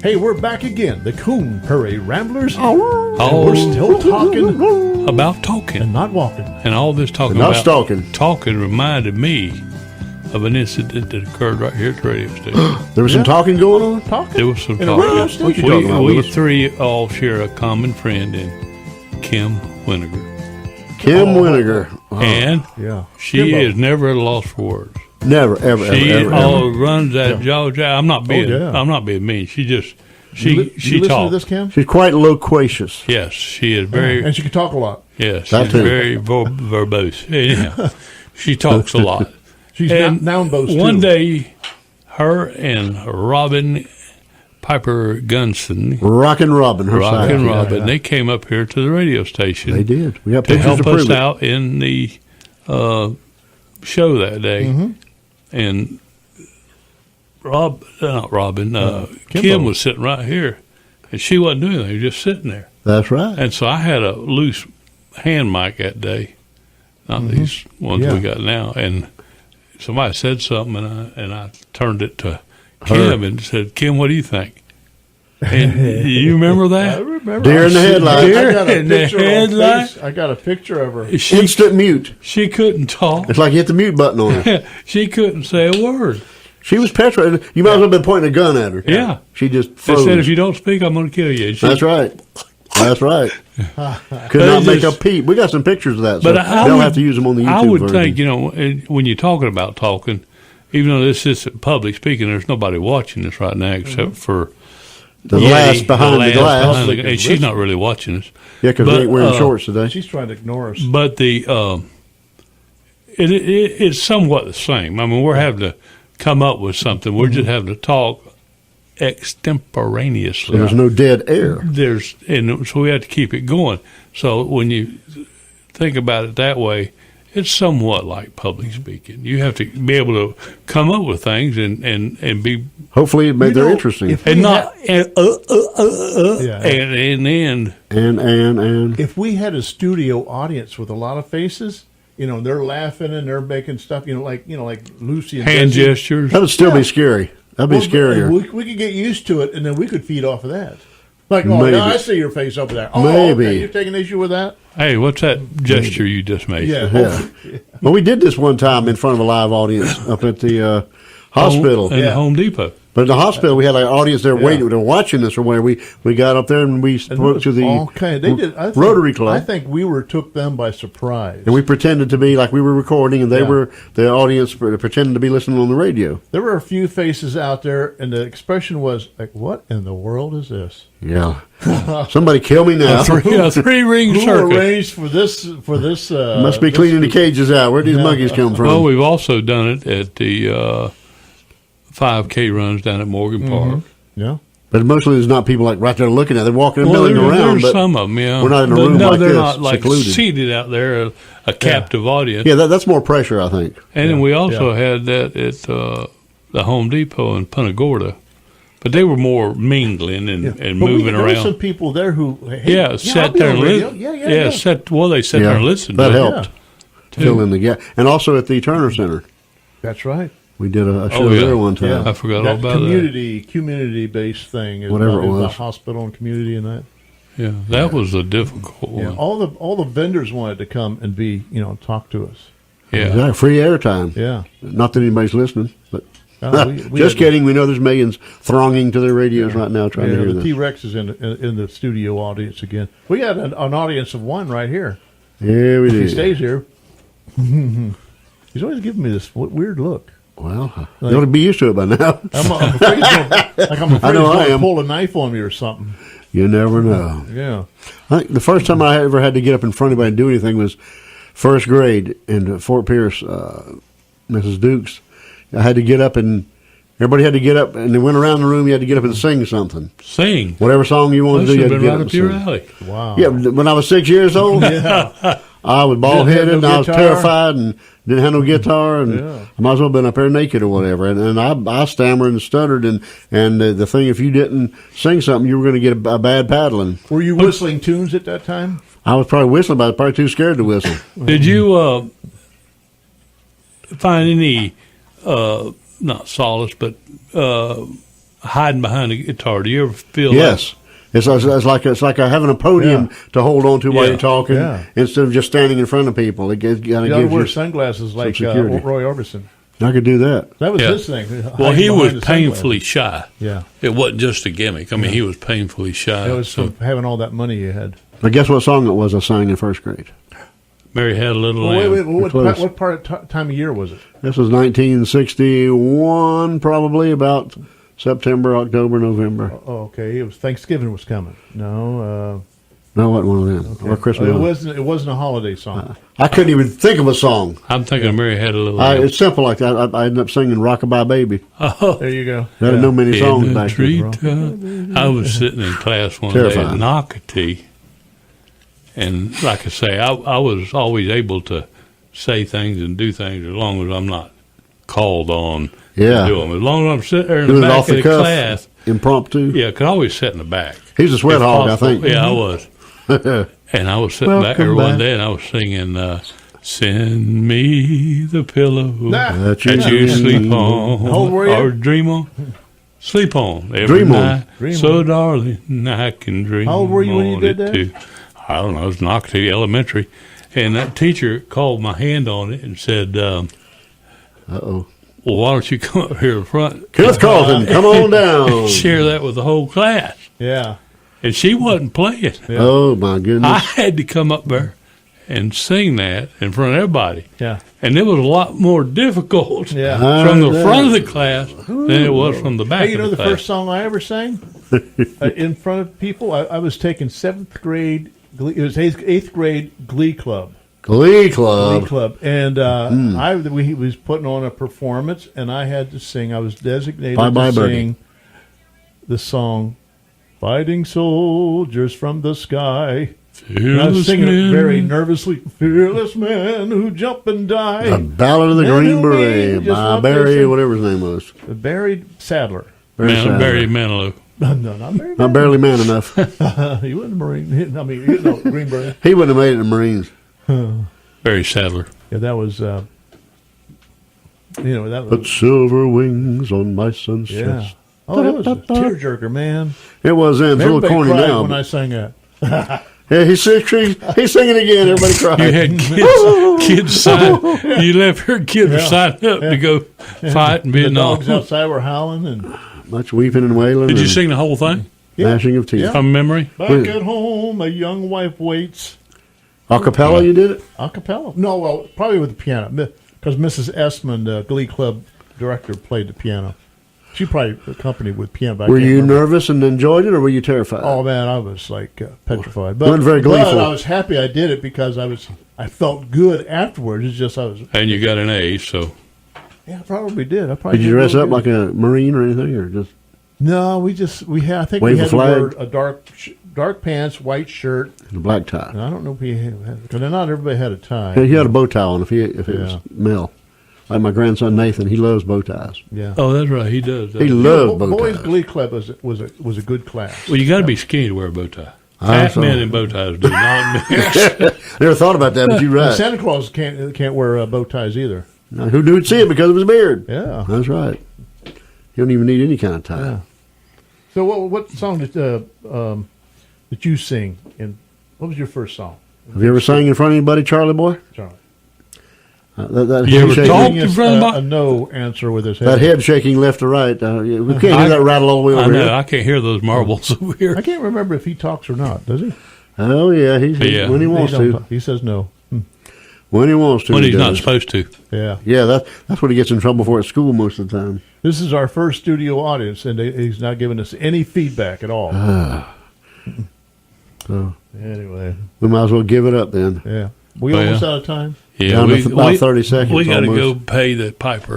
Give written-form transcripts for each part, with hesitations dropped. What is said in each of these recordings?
Hey, we're back again, the Coon Prairie Ramblers. Oh. We're still talking About talking. and not walking. And all this talking Not about stalking. talking reminded me of an incident that occurred right here at the radio station. There was some talking going on? Talking. There was some In a radio talking. station? What you talking about, We Willis? three all share a common friend in Kim Winiger. Kim Winiger. And Yeah. she Kimbo. is never at a loss for words. Never, ever, She ever, ever. runs that jaw. I'm not being yeah. I'm not being mean. She just You she listen talks. to this, Kim? She's quite loquacious. Yes, she is very And she can talk a lot. yes, That she's too. very verbose. Yeah. She talks a lot. She's And noun boast one too. day, her and Robin Piper Gunson, Rockin' Robin, her Rock and sidekick. Robin, yeah. they came up here to the radio station They did. We got to pictures help to prove us it. out in the show that day. Mm-hmm. And Kim Kimbo. was sitting right here, and she wasn't doing anything, just sitting there. That's right. And so I had a loose hand mic that day, not these ones Yeah. we got now. And somebody said something, and I turned it to Kim and said, "Kim, what do you think?" And you remember I that? remember. Deer in the headlights. I got a In the picture on headlight. face. I got a picture of her. She Instant mute. she couldn't talk. It's like you hit the mute button on her. She couldn't say a word. She was petrified. You might as well have been pointing a gun at her. Yeah. She just They froze. said, "If you don't speak, I'm going to kill you." And she- That's right. That's right. Could not make a peep. We got some pictures of that, so But I we don't would- have to use them on the YouTube I would version. think, when you're talking about talking, even though this isn't public speaking, there's nobody watching this right now except for the Yeti, glass behind the glass glass. behind the- and she's not really watching us. Yeah, because we But, ain't wearing shorts today. She's trying to ignore us. But it's somewhat the same. I mean, we're having to come up with something. We're just having to talk extemporaneously. There's no dead air. And so we have to keep it going. So when you think about it that way, it's somewhat like public speaking. You have to be able to come up with things and be Hopefully, it made You their know, interesting. if- and not Yeah. and then And If we had a studio audience with a lot of faces, they're laughing and they're making stuff, like Lucy and hand Desi. gestures. that would still be scary. That'd be scarier. We could get used to it, and then we could feed off of that. Like, oh, Maybe. now I see your face over there. Oh, Maybe. okay, you're taking issue with that? Hey, what's that gesture you just made? Yeah. Yeah. Well, we did this one time in front of a live audience up at the hospital. In Yeah. Home Depot. But at the hospital, we had an audience there waiting. They're watching us or where we got up there and we And spoke to the they did. I think, Rotary Club. I think we took them by surprise. and we pretended to be like we were recording, and they Yeah. were the audience pretending to be listening on the radio. There were a few faces out there, and the expression was like, "What in the world is this? Yeah, somebody kill me now. A three-ring Who circus. arranged for this? Must be cleaning the cages out. Where'd these monkeys come from? Well, we've also done it at the 5K runs down at Morgan Park. Yeah. But mostly there's not people like right there looking at. They're walking and Well, milling around. there's But some of them, yeah. we're not in a But room no, like they're this, not like secluded. seated out there, a captive audience. yeah, that's more pressure, I think. And then we also had that at the Home Depot in Punta Gorda. But they were more mingling and But moving there were some around. people there who, hey, Yeah, I'll sat be there on and radio. listened. Yeah. They sat there and listened. That to it. helped fill in the gap. And also at the Turner Center, That's right. we did a show Oh, yeah. there one time. I forgot all That about community-based thing is Whatever it about was. the hospital and community and that. that. Yeah, that was a difficult Yeah, one. all the vendors wanted to come and talk to us. Yeah. Exactly. Free airtime. Yeah. Not that anybody's listening, but We just had- kidding. We know there's millions thronging to their radios right now trying to hear the this. T-Rex is in the studio audience again. We got an audience of one right here. Yeah, we He did. stays here. He's always giving me this weird look. Well, you ought to be used to it by now. I'm afraid he's gonna, I know I he's gonna am. pull a knife on me or something. You never know. Yeah. I think the first time I ever had to get up in front of anybody and do anything was first grade in Fort Pierce, Mrs. Dukes. I had to get up and everybody had to get up and they went around the room. You had to get up and sing something. Sing. Whatever song you wanted That to do, you should had have to been get right up up and your sing. alley. Wow. Yeah, when I was 6 years old, I was bald headed Didn't have and no I was guitar? terrified and didn't have no guitar and Yeah. I might as well have been up there naked or whatever. And I stammered and stuttered and the thing, if you didn't sing something, you were going to get a bad paddling. Were you whistling tunes at that time? I was probably whistling, but I was probably too scared to whistle. Did you find any, not solace, but hiding behind the guitar. Do you ever feel Yes. It's like having a podium to hold on to while Yeah. you're talking instead of just standing in front of people. It kind of You ought to gives wear you sunglasses like security. Roy Orbison. I could do that. That was Yeah. his thing. Well, hiding he behind was the painfully sunglasses. shy. Yeah. It wasn't just a gimmick. I mean, he was painfully shy. It was so from having all that money you had. But guess what song it was I sang in first grade? Mary had a little Well, lamb. what part of time of year was it? This was 1961, probably about September, October, November. Oh, okay. It was Thanksgiving was coming. No, No, it wasn't one of them. Or Christmas. It wasn't a holiday song. I couldn't even think of a song. I'm thinking Mary had a little lamb. It's simple like that. I ended up singing "Rockabye Baby." Oh, There you go. I didn't know many songs in the back then. treetop. I was sitting in class one day Terrifying. at Nocatee, and like I say, I was always able to say things and do things as long as I'm not called on Yeah. to do them. As long as I'm sitting there in Doing the it back off of the the cuff, class, impromptu. yeah, 'cause I always sit in the back. He's a sweat If hog, I possible. think. Yeah, I was. And I was sitting back there Welcome one back. day, and I was singing, "Send me the pillow Nah. That that you sleep on, How old were you? or dream on, sleep on every Dream on. night. Dream so, on. darling, I can dream. How old were you when you on did it that? Too. I don't know. It was Nocatee Elementary, and that teacher called my hand on it and said, Uh-oh. "Well, why don't you come up here in front, Kenneth Carlton, come on down. share that with the whole class?" Yeah. And she wasn't playing. Oh, my I goodness. had to come up there and sing that in front of everybody. Yeah. And it was a lot more difficult Yeah. from the Yeah. front of the class than it was from the back Hey, you know of the the class. first song I ever sang in front of people? I was taking seventh grade. It was eighth grade Glee Club. Glee Glee Club. Club, and we was putting on a performance, and I had to sing. I was designated Bye-bye, to Birdie. sing the song "Fighting Soldiers from the Sky." And I was singing it very nervously. Fearless men who jump and die. The Ballad of the Men Green who Beret mean just by what they Barry, say. whatever his name was. Barry Sadler. Barry Manilow. No, not Barry. Not barely man enough. He wasn't a Marine. I mean, Green Beret. He wouldn't have made it in the Marines. Barry Sadler. Yeah, that was. That Put was. silver wings on my son's Yeah. chest. Oh, that was a tearjerker, man. It was then. It's a little Everybody corny cried now. when I sang that. Yeah, he's singing again. Everybody cried. You had kids sign. You left your kids sign up to go fight in The Vietnam. dogs outside were howling, and Much weeping and wailing. Did you and sing the whole thing gnashing of teeth. Yeah. from memory? back at home, a young wife waits. A cappella, you did it? A cappella? No, well, probably with the piano, because Mrs. Esmond, Glee Club director, played the piano. She probably accompanied with piano. But I Were can't you remember. nervous and enjoyed it, or were you terrified? Oh man, I was like petrified. You weren't very gleeful. But I was happy I did it because I felt good afterwards. It's just I was. And you got an A, so Yeah, I probably did. I probably Did you dress really up good. like a Marine or anything, or just No, we had. I think Wave we a had to flag? wear a dark pants, white shirt. in a black tie? And I don't know if we had because not everybody had a tie. He had a bow tie on if it was Yeah. male. Like my grandson Nathan, he loves bow ties. Yeah. oh, that's right, he does. He loves bow Boys ties. Glee Club was a good class. Well, you got to be skinny to wear a bow tie. I Fat saw. men in bow ties do not mix. Never thought about that, but you're right. Santa Claus can't wear bow ties either. Now, who would see it because of his beard? Yeah. That's right. You don't even need any kind of tie. Yeah. So what song did you sing? And what was your first song? Have you ever sang in front of anybody, Charlie boy? Charlie. That You head ever shaking, talked Giving in us front of a no answer with his head. that head shaking left to right. We can't hear that rattle all the way I over know, here. I can't hear those marbles over here. I can't remember if he talks or not. Does he? Oh yeah, Yeah. when he wants don't to. talk. He says no. When he wants to. When he he's not does. supposed to. Yeah. Yeah, that's what he gets in trouble for at school most of the time. This is our first studio audience, and he's not giving us any feedback at all. So Anyway, we might as well give it up then. yeah. We Oh, almost yeah. out of time. Yeah, Down to about 30 seconds We got to go almost. pay the piper.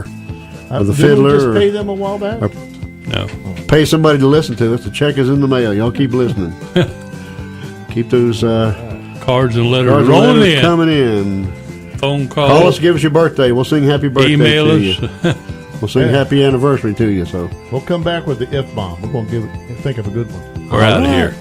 Or the Didn't fiddler we just or- pay them a while back? or- No. Pay somebody to listen to us. The check is in the mail. Y'all keep listening. Keep those Cards and letters cards and rolling letters in. coming in. Phone calls. Call us, give us your birthday. We'll sing happy birthday Email to you. us. We'll sing Yeah. happy anniversary to you. So We'll come back with the F bomb. We're going to think of a good one. We're out of All right. here.